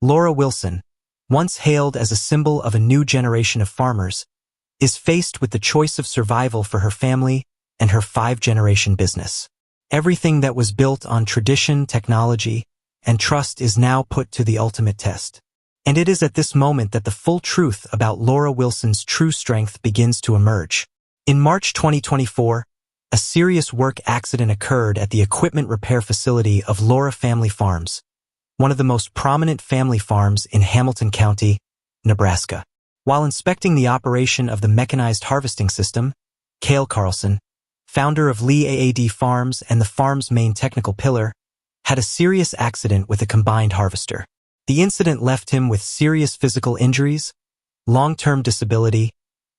Laura Wilson, once hailed as a symbol of a new generation of farmers, is faced with the choice of survival for her family and her five-generation business. Everything that was built on tradition, technology, and trust is now put to the ultimate test. And it is at this moment that the full truth about Laura Wilson's true strength begins to emerge. In March 2024, a serious work accident occurred at the equipment repair facility of Laura Family Farms, one of the most prominent family farms in Hamilton County, Nebraska. While inspecting the operation of the mechanized harvesting system, Cale Carlson, founder of Lee AAD Farms and the farm's main technical pillar, had a serious accident with a combined harvester. The incident left him with serious physical injuries, long-term disability,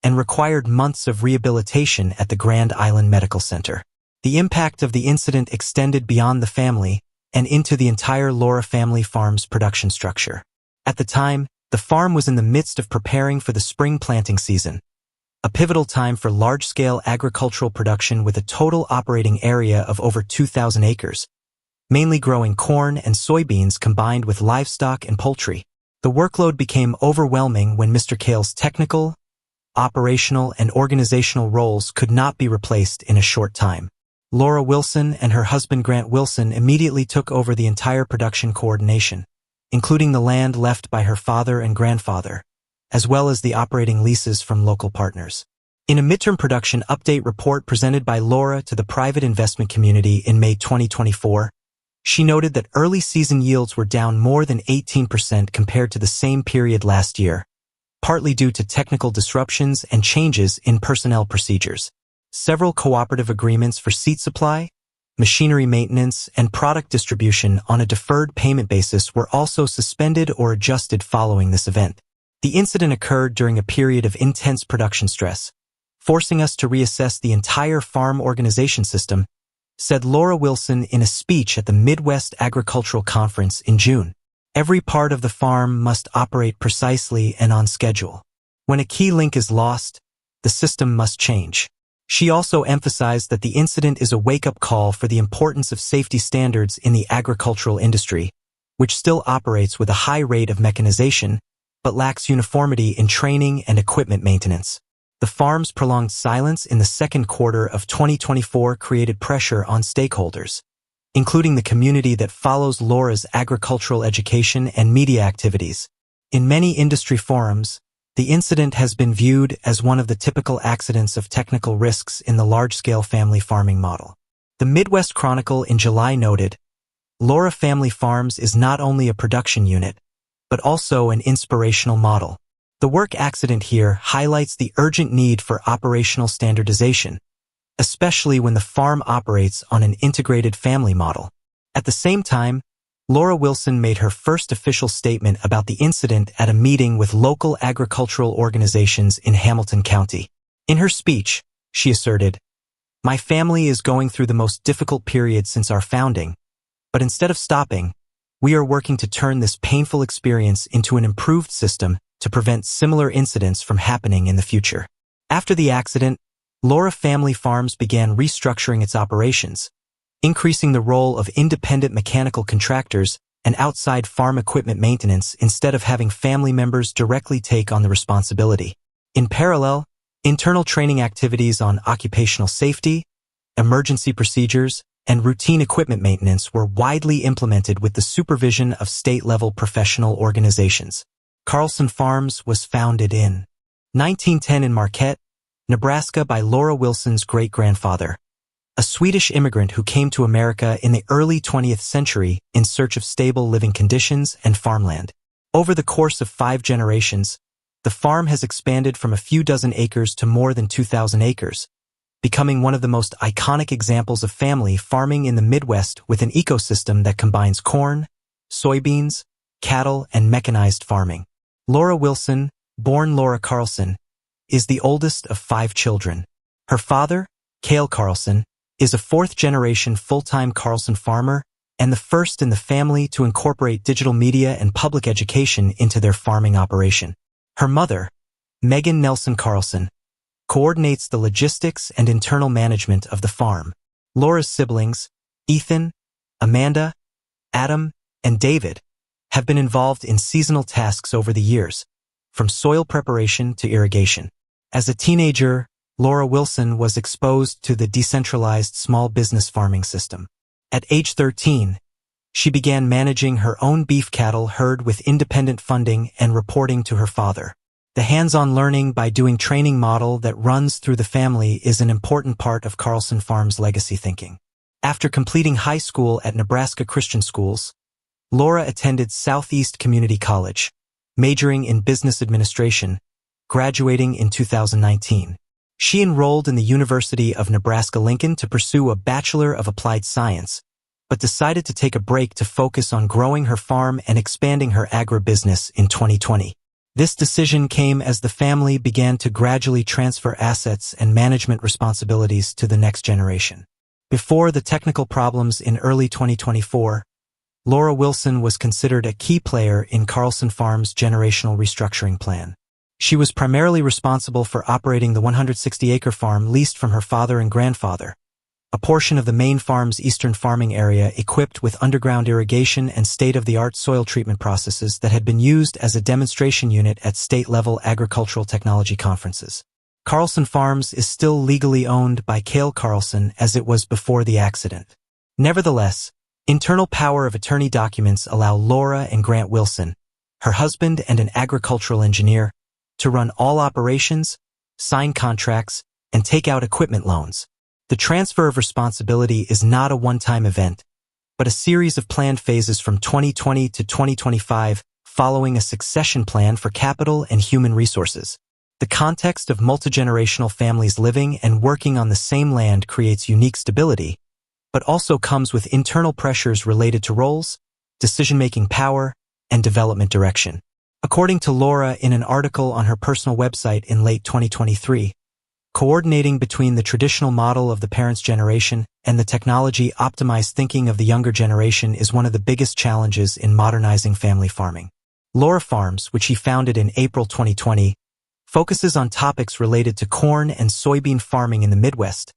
and required months of rehabilitation at the Grand Island Medical Center. The impact of the incident extended beyond the family and into the entire Laura Family Farms production structure. At the time, the farm was in the midst of preparing for the spring planting season, a pivotal time for large-scale agricultural production with a total operating area of over 2,000 acres, mainly growing corn and soybeans combined with livestock and poultry. The workload became overwhelming when Mr. Cale's technical, operational, and organizational roles could not be replaced in a short time. Laura Wilson and her husband Grant Wilson immediately took over the entire production coordination, including the land left by her father and grandfather, as well as the operating leases from local partners. In a midterm production update report presented by Laura to the private investment community in May 2024, she noted that early season yields were down more than 18% compared to the same period last year, partly due to technical disruptions and changes in personnel procedures. Several cooperative agreements for seed supply, machinery maintenance, and product distribution on a deferred payment basis were also suspended or adjusted following this event. The incident occurred during a period of intense production stress, forcing us to reassess the entire farm organization system, said Laura Wilson in a speech at the Midwest Agricultural Conference in June. Every part of the farm must operate precisely and on schedule. When a key link is lost, the system must change. She also emphasized that the incident is a wake-up call for the importance of safety standards in the agricultural industry, which still operates with a high rate of mechanization, but lacks uniformity in training and equipment maintenance. The farm's prolonged silence in the second quarter of 2024 created pressure on stakeholders, including the community that follows Laura's agricultural education and media activities. In many industry forums, the incident has been viewed as one of the typical accidents of technical risks in the large-scale family farming model. The Midwest Chronicle in July noted, Laura Family Farms is not only a production unit, but also an inspirational model. The work accident here highlights the urgent need for operational standardization, especially when the farm operates on an integrated family model. At the same time, Laura Wilson made her first official statement about the incident at a meeting with local agricultural organizations in Hamilton County. In her speech, she asserted, "My family is going through the most difficult period since our founding, but instead of stopping, we are working to turn this painful experience into an improved system to prevent similar incidents from happening in the future." After the accident, Laura Family Farms began restructuring its operations, increasing the role of independent mechanical contractors and outside farm equipment maintenance instead of having family members directly take on the responsibility. In parallel, internal training activities on occupational safety, emergency procedures, and routine equipment maintenance were widely implemented with the supervision of state-level professional organizations. Carlson Farms was founded in 1910 in Marquette, Nebraska by Laura Wilson's great-grandfather, a Swedish immigrant who came to America in the early 20th century in search of stable living conditions and farmland. Over the course of 5 generations, the farm has expanded from a few dozen acres to more than 2,000 acres, becoming one of the most iconic examples of family farming in the Midwest with an ecosystem that combines corn, soybeans, cattle, and mechanized farming. Laura Wilson, born Laura Carlson, is the oldest of 5 children. Her father, Cale Carlson, is a 4th-generation full-time Carlson farmer and the first in the family to incorporate digital media and public education into their farming operation. Her mother, Megan Nelson Carlson, coordinates the logistics and internal management of the farm. Laura's siblings, Ethan, Amanda, Adam, and David, have been involved in seasonal tasks over the years, from soil preparation to irrigation. As a teenager, Laura Wilson was exposed to the decentralized small business farming system. At age 13, she began managing her own beef cattle herd with independent funding and reporting to her father. The hands-on learning by doing training model that runs through the family is an important part of Carlson Farms' legacy thinking. After completing high school at Nebraska Christian Schools, Laura attended Southeast Community College, majoring in business administration, graduating in 2019. She enrolled in the University of Nebraska-Lincoln to pursue a Bachelor of Applied Science, but decided to take a break to focus on growing her farm and expanding her agribusiness in 2020. This decision came as the family began to gradually transfer assets and management responsibilities to the next generation. Before the technical problems in early 2024, Laura Wilson was considered a key player in Carlson Farms' generational restructuring plan. She was primarily responsible for operating the 160-acre farm leased from her father and grandfather, a portion of the main farm's eastern farming area equipped with underground irrigation and state-of-the-art soil treatment processes that had been used as a demonstration unit at state-level agricultural technology conferences. Carlson Farms is still legally owned by Cale Carlson as it was before the accident. Nevertheless, internal power of attorney documents allow Laura and Grant Wilson, her husband and an agricultural engineer, to run all operations, sign contracts, and take out equipment loans. The transfer of responsibility is not a one-time event, but a series of planned phases from 2020 to 2025 following a succession plan for capital and human resources. The context of multi-generational families living and working on the same land creates unique stability, but also comes with internal pressures related to roles, decision-making power, and development direction. According to Laura in an article on her personal website in late 2023, coordinating between the traditional model of the parents' generation and the technology-optimized thinking of the younger generation is one of the biggest challenges in modernizing family farming. Laura Farms, which he founded in April 2020, focuses on topics related to corn and soybean farming in the Midwest,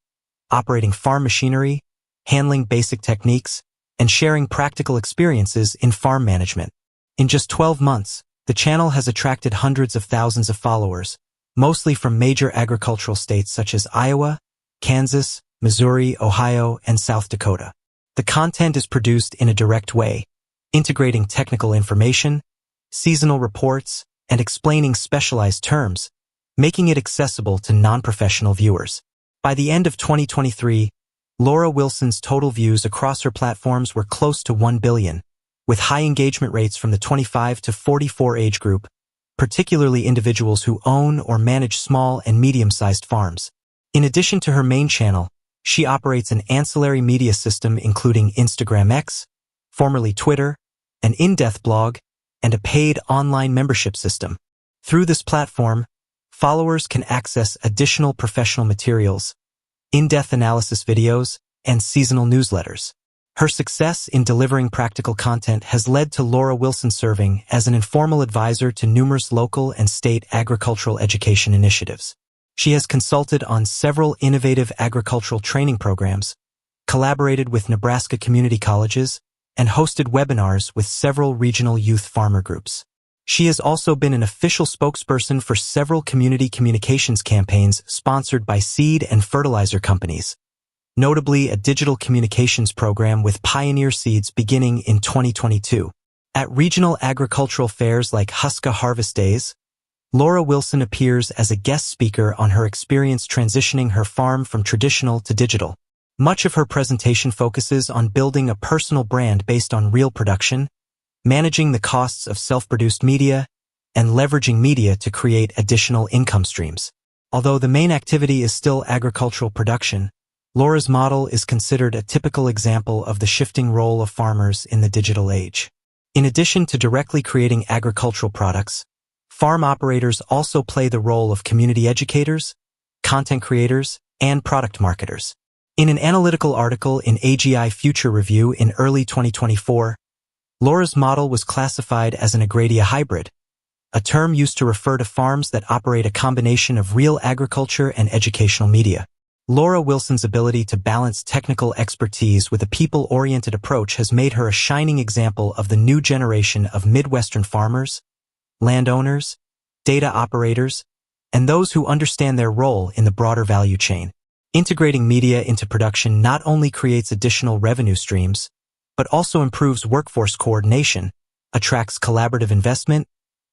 operating farm machinery, handling basic techniques, and sharing practical experiences in farm management. In just 12 months, the channel has attracted hundreds of thousands of followers, mostly from major agricultural states such as Iowa, Kansas, Missouri, Ohio, and South Dakota. The content is produced in a direct way, integrating technical information, seasonal reports, and explaining specialized terms, making it accessible to non-professional viewers. By the end of 2023, Laura Wilson's total views across her platforms were close to 1 billion, with high engagement rates from the 25 to 44 age group, particularly individuals who own or manage small and medium-sized farms. In addition to her main channel, she operates an ancillary media system including Instagram X, formerly Twitter, an in-depth blog, and a paid online membership system. Through this platform, followers can access additional professional materials, in-depth analysis videos, and seasonal newsletters. Her success in delivering practical content has led to Laura Wilson serving as an informal advisor to numerous local and state agricultural education initiatives. She has consulted on several innovative agricultural training programs, collaborated with Nebraska community colleges, and hosted webinars with several regional youth farmer groups. She has also been an official spokesperson for several community communications campaigns sponsored by seed and fertilizer companies, notably a digital communications program with Pioneer Seeds beginning in 2022. At regional agricultural fairs like Huska Harvest Days, Laura Wilson appears as a guest speaker on her experience transitioning her farm from traditional to digital. Much of her presentation focuses on building a personal brand based on real production, managing the costs of self-produced media, and leveraging media to create additional income streams. Although the main activity is still agricultural production, Laura's model is considered a typical example of the shifting role of farmers in the digital age. In addition to directly creating agricultural products, farm operators also play the role of community educators, content creators, and product marketers. In an analytical article in AGI Future Review in early 2024, Laura's model was classified as an agraria hybrid, a term used to refer to farms that operate a combination of real agriculture and educational media. Laura Wilson's ability to balance technical expertise with a people-oriented approach has made her a shining example of the new generation of Midwestern farmers, landowners, data operators, and those who understand their role in the broader value chain. Integrating media into production not only creates additional revenue streams, but also improves workforce coordination, attracts collaborative investment,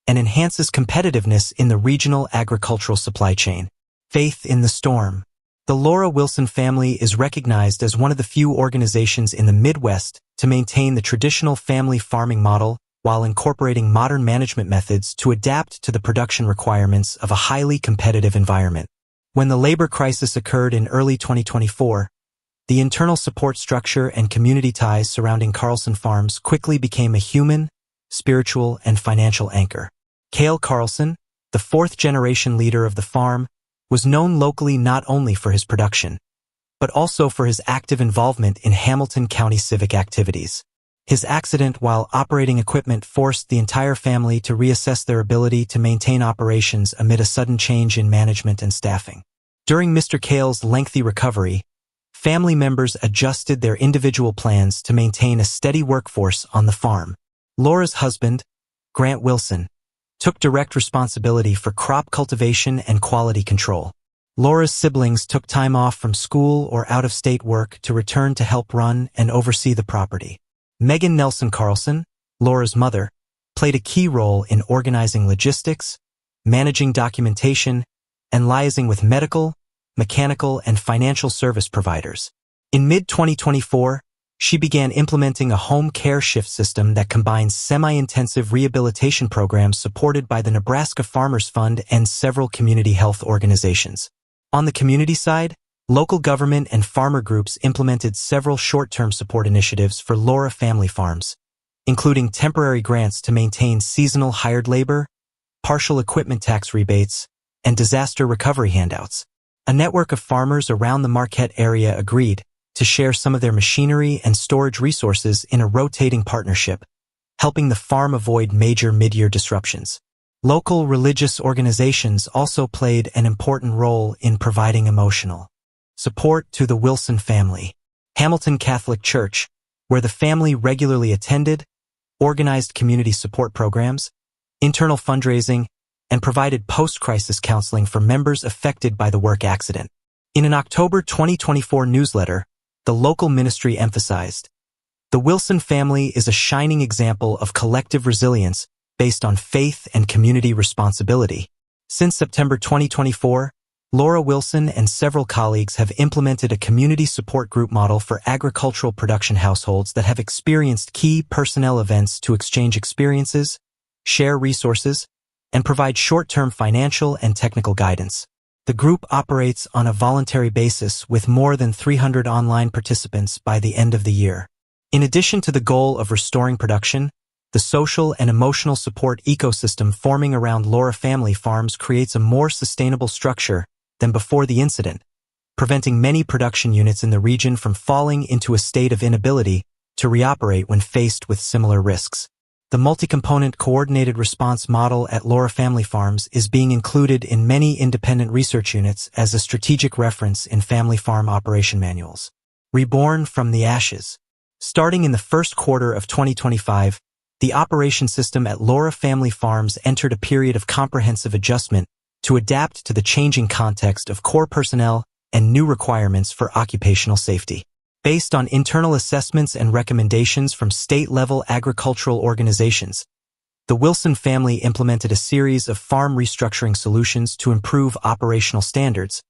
and enhances competitiveness in the regional agricultural supply chain. Faith in the Storm. The Laura Wilson family is recognized as one of the few organizations in the Midwest to maintain the traditional family farming model while incorporating modern management methods to adapt to the production requirements of a highly competitive environment. When the labor crisis occurred in early 2024, the internal support structure and community ties surrounding Carlson Farms quickly became a human, spiritual, and financial anchor. Cale Carlson, the fourth-generation leader of the farm, was known locally not only for his production, but also for his active involvement in Hamilton County civic activities. His accident while operating equipment forced the entire family to reassess their ability to maintain operations amid a sudden change in management and staffing. During Mr. Cale's lengthy recovery, family members adjusted their individual plans to maintain a steady workforce on the farm. Laura's husband, Grant Wilson, took direct responsibility for crop cultivation and quality control. Laura's siblings took time off from school or out-of-state work to return to help run and oversee the property. Megan Nelson Carlson, Laura's mother, played a key role in organizing logistics, managing documentation, and liaising with medical, mechanical, and financial service providers. In mid-2024, she began implementing a home care shift system that combines semi-intensive rehabilitation programs supported by the Nebraska Farmers Fund and several community health organizations. On the community side, local government and farmer groups implemented several short-term support initiatives for Laura family farms, including temporary grants to maintain seasonal hired labor, partial equipment tax rebates, and disaster recovery handouts. A network of farmers around the Marquette area agreed to share some of their machinery and storage resources in a rotating partnership, helping the farm avoid major mid-year disruptions. Local religious organizations also played an important role in providing emotional support to the Wilson family. Hamilton Catholic Church, where the family regularly attended, organized community support programs, internal fundraising, and provided post-crisis counseling for members affected by the work accident. In an October 2024 newsletter, the local ministry emphasized, "The Wilson family is a shining example of collective resilience based on faith and community responsibility." Since September 2024, Laura Wilson and several colleagues have implemented a community support group model for agricultural production households that have experienced key personnel events to exchange experiences, share resources, and provide short-term financial and technical guidance. The group operates on a voluntary basis with more than 300 online participants by the end of the year. In addition to the goal of restoring production, the social and emotional support ecosystem forming around Laura family farms creates a more sustainable structure than before the incident, preventing many production units in the region from falling into a state of inability to reoperate when faced with similar risks. The multi-component coordinated response model at Laura Family Farms is being included in many independent research units as a strategic reference in family farm operation manuals. Reborn from the ashes. Starting in the first quarter of 2025, the operation system at Laura Family Farms entered a period of comprehensive adjustment to adapt to the changing context of core personnel and new requirements for occupational safety. Based on internal assessments and recommendations from state-level agricultural organizations, the Wilson family implemented a series of farm restructuring solutions to improve operational standards,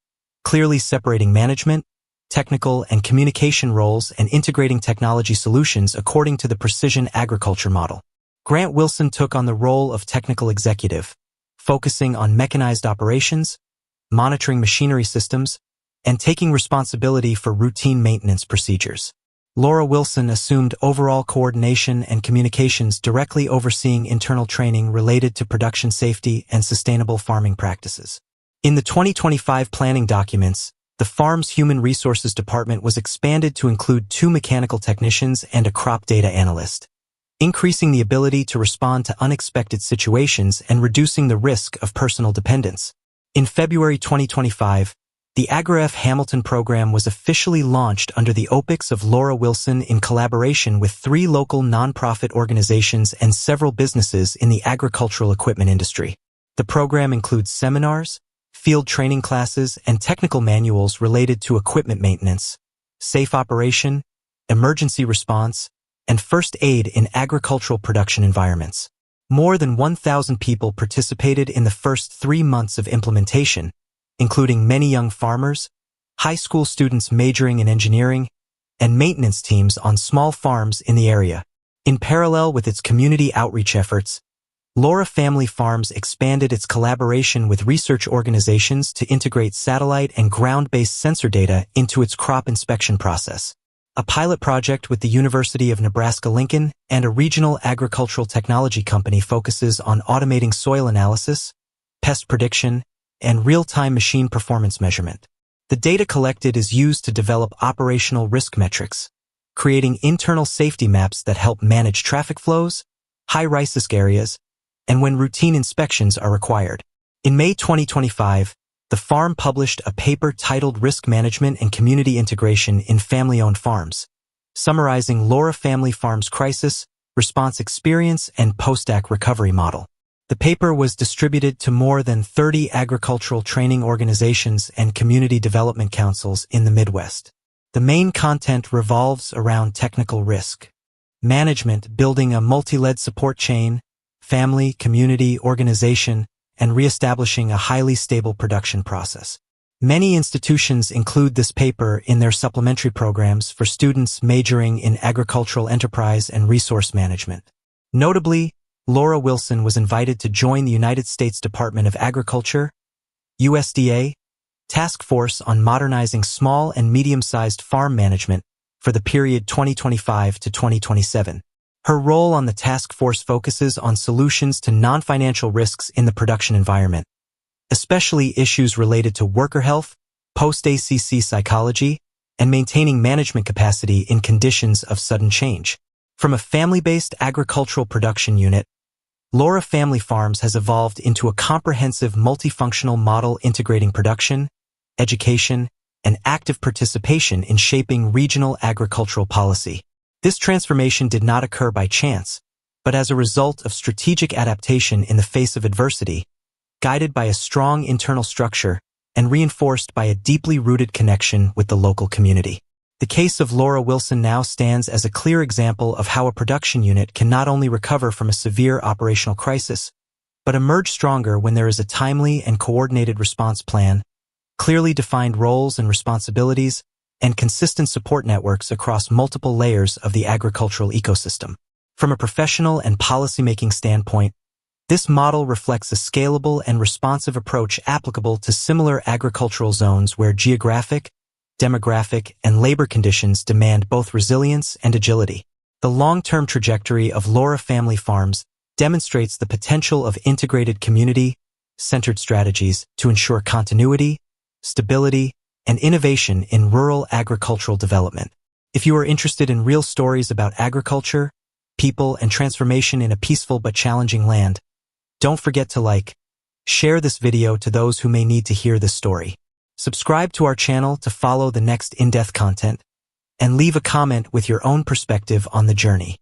clearly separating management, technical, and communication roles and integrating technology solutions according to the precision agriculture model. Grant Wilson took on the role of technical executive, focusing on mechanized operations, monitoring machinery systems, and taking responsibility for routine maintenance procedures. Laura Wilson assumed overall coordination and communications, directly overseeing internal training related to production safety and sustainable farming practices. In the 2025 planning documents, the farm's Human Resources Department was expanded to include 2 mechanical technicians and a crop data analyst, increasing the ability to respond to unexpected situations and reducing the risk of personal dependence. In February 2025, The AgriF Hamilton program was officially launched under the OPIX of Laura Wilson in collaboration with 3 local nonprofit organizations and several businesses in the agricultural equipment industry. The program includes seminars, field training classes, and technical manuals related to equipment maintenance, safe operation, emergency response, and first aid in agricultural production environments. More than 1,000 people participated in the first 3 months of implementation, including many young farmers, high school students majoring in engineering, and maintenance teams on small farms in the area. In parallel with its community outreach efforts, Laura Family Farms expanded its collaboration with research organizations to integrate satellite and ground-based sensor data into its crop inspection process. A pilot project with the University of Nebraska-Lincoln and a regional agricultural technology company focuses on automating soil analysis, pest prediction, and real-time machine performance measurement. The data collected is used to develop operational risk metrics, creating internal safety maps that help manage traffic flows, high-risk areas, and when routine inspections are required. In May 2025, the farm published a paper titled Risk Management and Community Integration in Family-Owned Farms, summarizing Laura Family Farms' crisis, response experience, and post-ac recovery model. The paper was distributed to more than 30 agricultural training organizations and community development councils in the Midwest. The main content revolves around technical risk management, building a multi-led support chain, family, community, organization, and reestablishing a highly stable production process. Many institutions include this paper in their supplementary programs for students majoring in agricultural enterprise and resource management. Notably, Laura Wilson was invited to join the United States Department of Agriculture, USDA, Task Force on Modernizing Small and Medium-Sized Farm Management for the period 2025 to 2027. Her role on the task force focuses on solutions to non-financial risks in the production environment, especially issues related to worker health, post-ACC psychology, and maintaining management capacity in conditions of sudden change. From a family-based agricultural production unit, Laura Family Farms has evolved into a comprehensive multifunctional model integrating production, education, and active participation in shaping regional agricultural policy. This transformation did not occur by chance, but as a result of strategic adaptation in the face of adversity, guided by a strong internal structure and reinforced by a deeply rooted connection with the local community. The case of Laura Wilson now stands as a clear example of how a production unit can not only recover from a severe operational crisis, but emerge stronger when there is a timely and coordinated response plan, clearly defined roles and responsibilities, and consistent support networks across multiple layers of the agricultural ecosystem. From a professional and policymaking standpoint, this model reflects a scalable and responsive approach applicable to similar agricultural zones where geographic, demographic, and labor conditions demand both resilience and agility. The long-term trajectory of Laura Family Farms demonstrates the potential of integrated community-centered strategies to ensure continuity, stability, and innovation in rural agricultural development. If you are interested in real stories about agriculture, people, and transformation in a peaceful but challenging land, don't forget to share this video to those who may need to hear this story. Subscribe to our channel to follow the next in-depth content, and leave a comment with your own perspective on the journey.